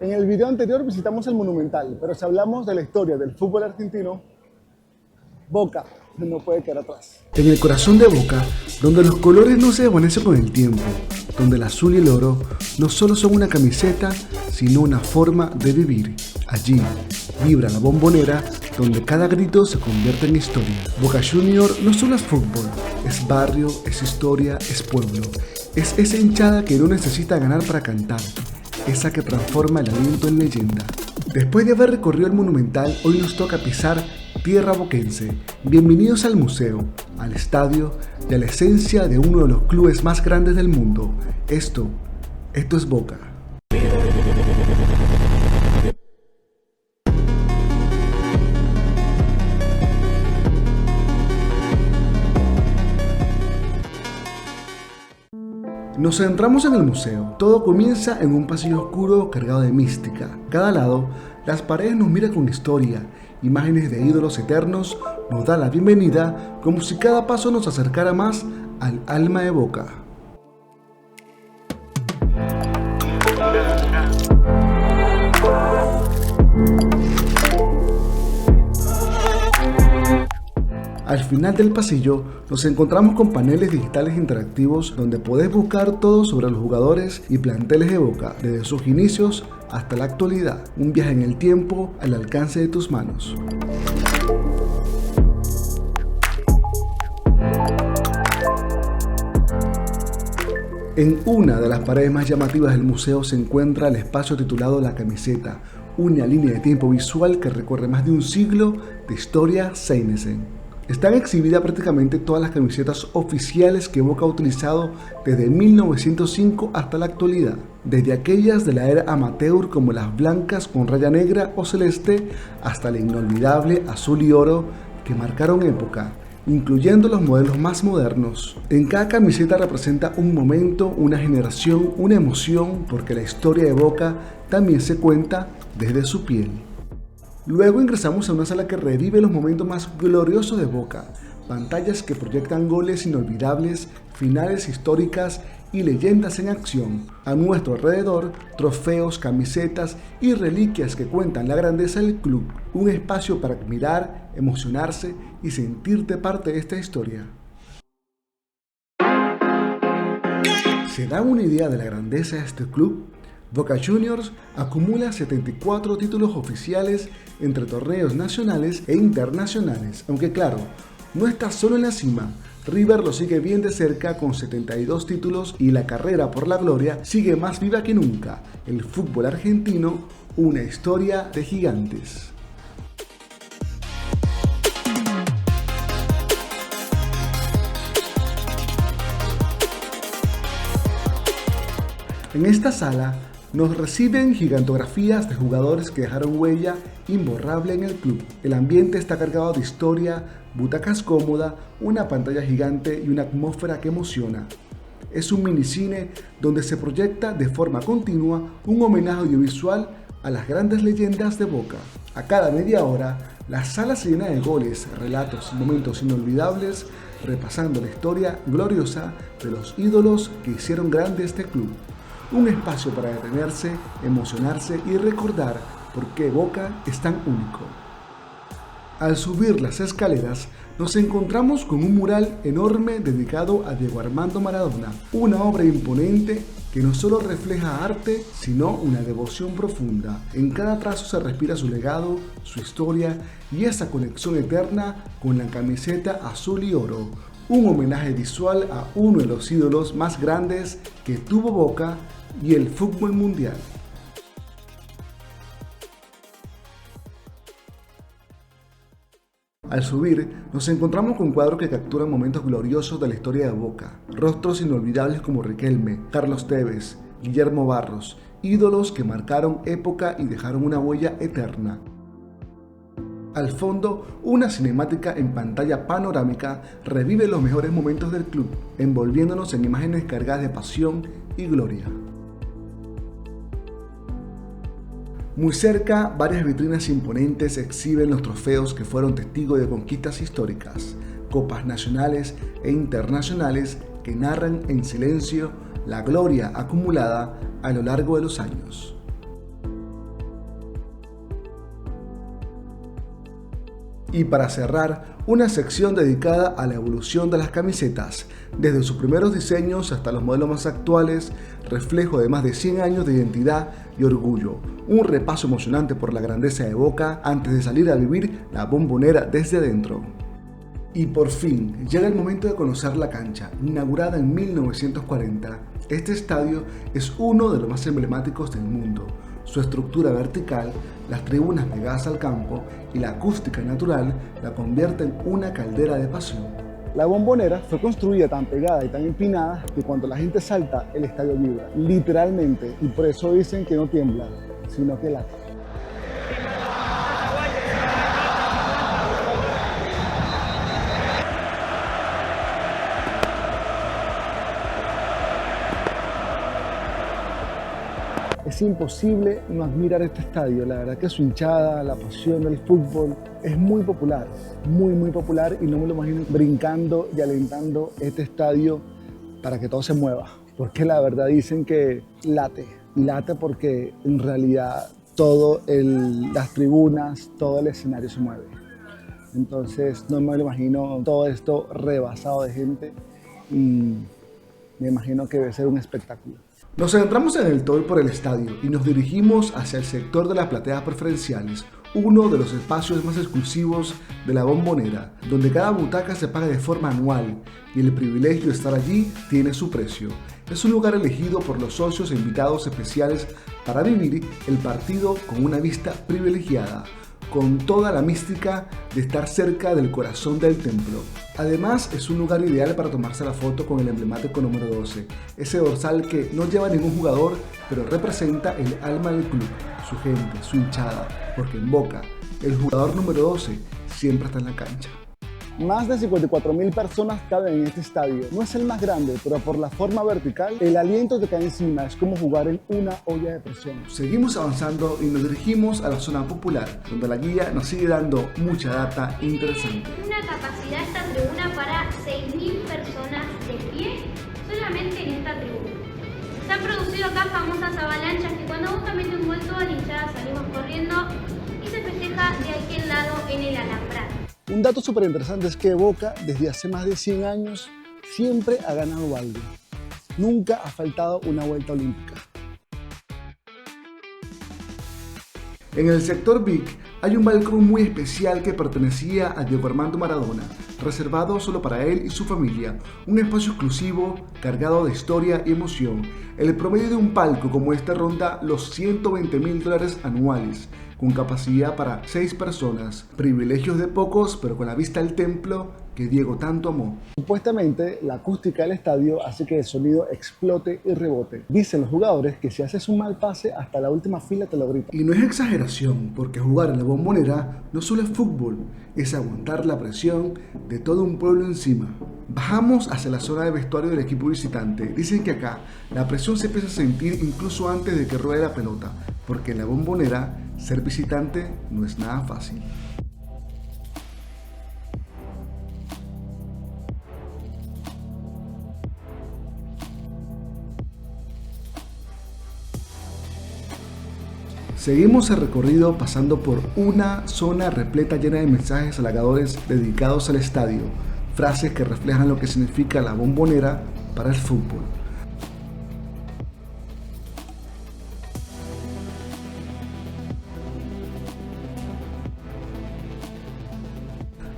En el video anterior visitamos el Monumental, pero si hablamos de la historia del fútbol argentino, Boca no puede quedar atrás. En el corazón de Boca, donde los colores no se desvanecen con el tiempo, donde el azul y el oro no solo son una camiseta, sino una forma de vivir. Allí vibra la Bombonera, donde cada grito se convierte en historia. Boca Junior no solo es fútbol, es barrio, es historia, es pueblo. Es esa hinchada que no necesita ganar para cantar, esa que transforma el aliento en leyenda. Después de haber recorrido el Monumental, hoy nos toca pisar tierra boquense. Bienvenidos al museo, al estadio y a la esencia de uno de los clubes más grandes del mundo. Esto es Boca. Nos centramos en el museo. Todo comienza en un pasillo oscuro cargado de mística. Cada lado, las paredes nos miran con historia. Imágenes de ídolos eternos nos da la bienvenida, como si cada paso nos acercara más al alma de Boca. Al final del pasillo nos encontramos con paneles digitales interactivos donde podés buscar todo sobre los jugadores y planteles de Boca, desde sus inicios hasta la actualidad. Un viaje en el tiempo al alcance de tus manos. En una de las paredes más llamativas del museo se encuentra el espacio titulado La Camiseta, una línea de tiempo visual que recorre más de un siglo de historia seinesen. Están exhibidas prácticamente todas las camisetas oficiales que Boca ha utilizado desde 1905 hasta la actualidad, desde aquellas de la era amateur como las blancas con raya negra o celeste hasta la inolvidable azul y oro que marcaron época, incluyendo los modelos más modernos. En cada camiseta representa un momento, una generación, una emoción, porque la historia de Boca también se cuenta desde su piel. Luego ingresamos a una sala que revive los momentos más gloriosos de Boca, pantallas que proyectan goles inolvidables, finales históricas y leyendas en acción. A nuestro alrededor, trofeos, camisetas y reliquias que cuentan la grandeza del club, un espacio para admirar, emocionarse y sentirte parte de esta historia. ¿Se dan una idea de la grandeza de este club? Boca Juniors acumula 74 títulos oficiales entre torneos nacionales e internacionales, aunque claro, no está solo en la cima. River lo sigue bien de cerca con 72 títulos y la carrera por la gloria sigue más viva que nunca. El fútbol argentino, una historia de gigantes. En esta sala nos reciben gigantografías de jugadores que dejaron huella imborrable en el club. El ambiente está cargado de historia, butacas cómodas, una pantalla gigante y una atmósfera que emociona. Es un minicine donde se proyecta de forma continua un homenaje audiovisual a las grandes leyendas de Boca. A cada media hora, la sala se llena de goles, relatos y momentos inolvidables, repasando la historia gloriosa de los ídolos que hicieron grande este club. Un espacio para detenerse, emocionarse y recordar por qué Boca es tan único. Al subir las escaleras, nos encontramos con un mural enorme dedicado a Diego Armando Maradona, una obra imponente que no solo refleja arte, sino una devoción profunda. En cada trazo se respira su legado, su historia y esa conexión eterna con la camiseta azul y oro, un homenaje visual a uno de los ídolos más grandes que tuvo Boca y el fútbol mundial. Al subir, nos encontramos con cuadros que capturan momentos gloriosos de la historia de Boca. Rostros inolvidables como Riquelme, Carlos Tevez, Guillermo Barros, ídolos que marcaron época y dejaron una huella eterna. Al fondo, una cinemática en pantalla panorámica revive los mejores momentos del club, envolviéndonos en imágenes cargadas de pasión y gloria. Muy cerca, varias vitrinas imponentes exhiben los trofeos que fueron testigos de conquistas históricas, copas nacionales e internacionales que narran en silencio la gloria acumulada a lo largo de los años. Y para cerrar, una sección dedicada a la evolución de las camisetas, desde sus primeros diseños hasta los modelos más actuales, reflejo de más de 100 años de identidad y orgullo. Un repaso emocionante por la grandeza de Boca antes de salir a vivir la Bombonera desde adentro. Y por fin, llega el momento de conocer la cancha. Inaugurada en 1940, este estadio es uno de los más emblemáticos del mundo. Su estructura vertical, las tribunas pegadas al campo y la acústica natural la convierten en una caldera de pasión. La Bombonera fue construida tan pegada y tan empinada que cuando la gente salta, el estadio vibra, literalmente, y por eso dicen que no tiembla, sino que late. Es imposible no admirar este estadio. La verdad que su hinchada, la pasión del fútbol es muy popular, muy popular, y no me lo imagino brincando y alentando este estadio para que todo se mueva, porque la verdad dicen que late, y late porque en realidad las tribunas, todo el escenario se mueve. Entonces no me lo imagino todo esto rebasado de gente, y me imagino que debe ser un espectáculo. Nos centramos en el tour por el estadio y nos dirigimos hacia el sector de las plateas preferenciales, uno de los espacios más exclusivos de la Bombonera, donde cada butaca se paga de forma anual y el privilegio de estar allí tiene su precio. Es un lugar elegido por los socios e invitados especiales para vivir el partido con una vista privilegiada, con toda la mística de estar cerca del corazón del templo. Además, es un lugar ideal para tomarse la foto con el emblemático número 12, ese dorsal que no lleva ningún jugador, pero representa el alma del club, su gente, su hinchada, porque en Boca, el jugador número 12 siempre está en la cancha. Más de 54.000 personas caben en este estadio. No es el más grande, pero por la forma vertical, el aliento que cae encima es como jugar en una olla de presión. Seguimos avanzando y nos dirigimos a la zona popular, donde la guía nos sigue dando mucha data interesante. Una capacidad esta tribuna para 6.000 personas de pie solamente en esta tribuna. Se han producido acá famosas avalanchas que cuando Boca mete un gol toda la hinchada salimos corriendo y se festeja de aquel lado en el alambrado. Un dato súper interesante es que Boca, desde hace más de 100 años, siempre ha ganado algo. Nunca ha faltado una vuelta olímpica. En el sector Vic hay un balcón muy especial que pertenecía a Diego Armando Maradona, reservado solo para él y su familia, un espacio exclusivo cargado de historia y emoción. El promedio de un palco como este ronda los $120.000 anuales, con capacidad para 6 personas, privilegios de pocos, pero con la vista al templo que Diego tanto amó. Supuestamente, la acústica del estadio hace que el sonido explote y rebote. Dicen los jugadores que si haces un mal pase, hasta la última fila te lo gritan. Y no es exageración, porque jugar en la Bombonera no solo es fútbol, es aguantar la presión de todo un pueblo encima. Bajamos hacia la zona de vestuario del equipo visitante. Dicen que acá la presión se empieza a sentir incluso antes de que ruede la pelota, porque en la Bombonera ser visitante no es nada fácil. Seguimos el recorrido pasando por una zona repleta llena de mensajes halagadores dedicados al estadio, frases que reflejan lo que significa la Bombonera para el fútbol.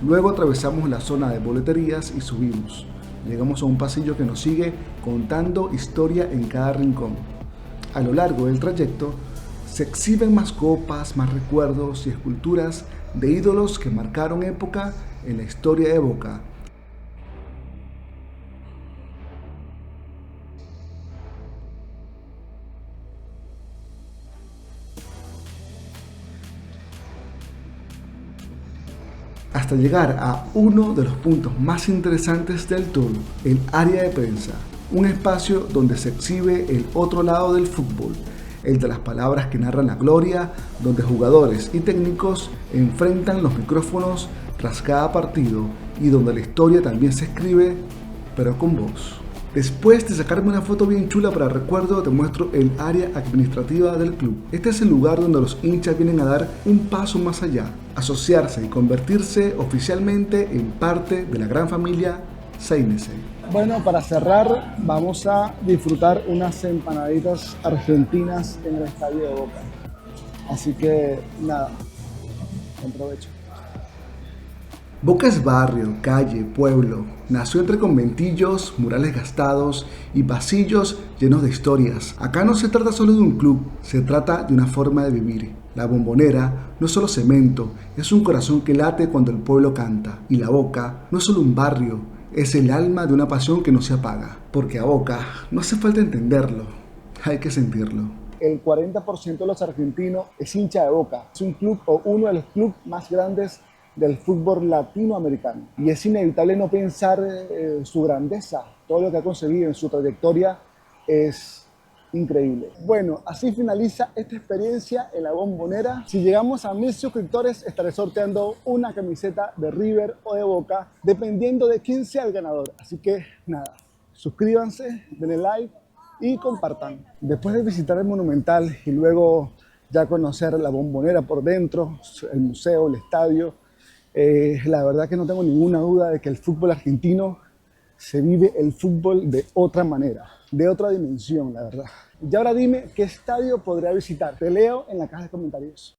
Luego atravesamos la zona de boleterías y subimos. Llegamos a un pasillo que nos sigue contando historia en cada rincón. A lo largo del trayecto se exhiben más copas, más recuerdos y esculturas de ídolos que marcaron época en la historia de Boca. Hasta llegar a uno de los puntos más interesantes del tour, el área de prensa, un espacio donde se exhibe el otro lado del fútbol, el de las palabras que narran la gloria, donde jugadores y técnicos enfrentan los micrófonos tras cada partido y donde la historia también se escribe, pero con voz. Después de sacarme una foto bien chula para recuerdo, te muestro el área administrativa del club. Este es el lugar donde los hinchas vienen a dar un paso más allá, asociarse y convertirse oficialmente en parte de la gran familia Seinese. Bueno, para cerrar, vamos a disfrutar unas empanaditas argentinas en el estadio de Boca. Así que nada, buen provecho. Boca es barrio, calle, pueblo. Nació entre conventillos, murales gastados y pasillos llenos de historias. Acá no se trata solo de un club, se trata de una forma de vivir. La Bombonera no es solo cemento, es un corazón que late cuando el pueblo canta. Y la Boca no es solo un barrio, es el alma de una pasión que no se apaga. Porque a Boca no hace falta entenderlo, hay que sentirlo. El 40% de los argentinos es hincha de Boca. Es un club o uno de los clubes más grandes del fútbol latinoamericano. Y es inevitable no pensar su grandeza. Todo lo que ha conseguido en su trayectoria es increíble. Bueno, así finaliza esta experiencia en la Bombonera. Si llegamos a 1000 suscriptores, estaré sorteando una camiseta de River o de Boca, dependiendo de quién sea el ganador. Así que nada, suscríbanse, denle like y compartan. Después de visitar el Monumental y luego ya conocer la Bombonera por dentro, el museo, el estadio, la verdad que no tengo ninguna duda de que el fútbol argentino se vive el fútbol de otra manera, de otra dimensión, la verdad. Y ahora dime qué estadio podría visitar. Te leo en la caja de comentarios.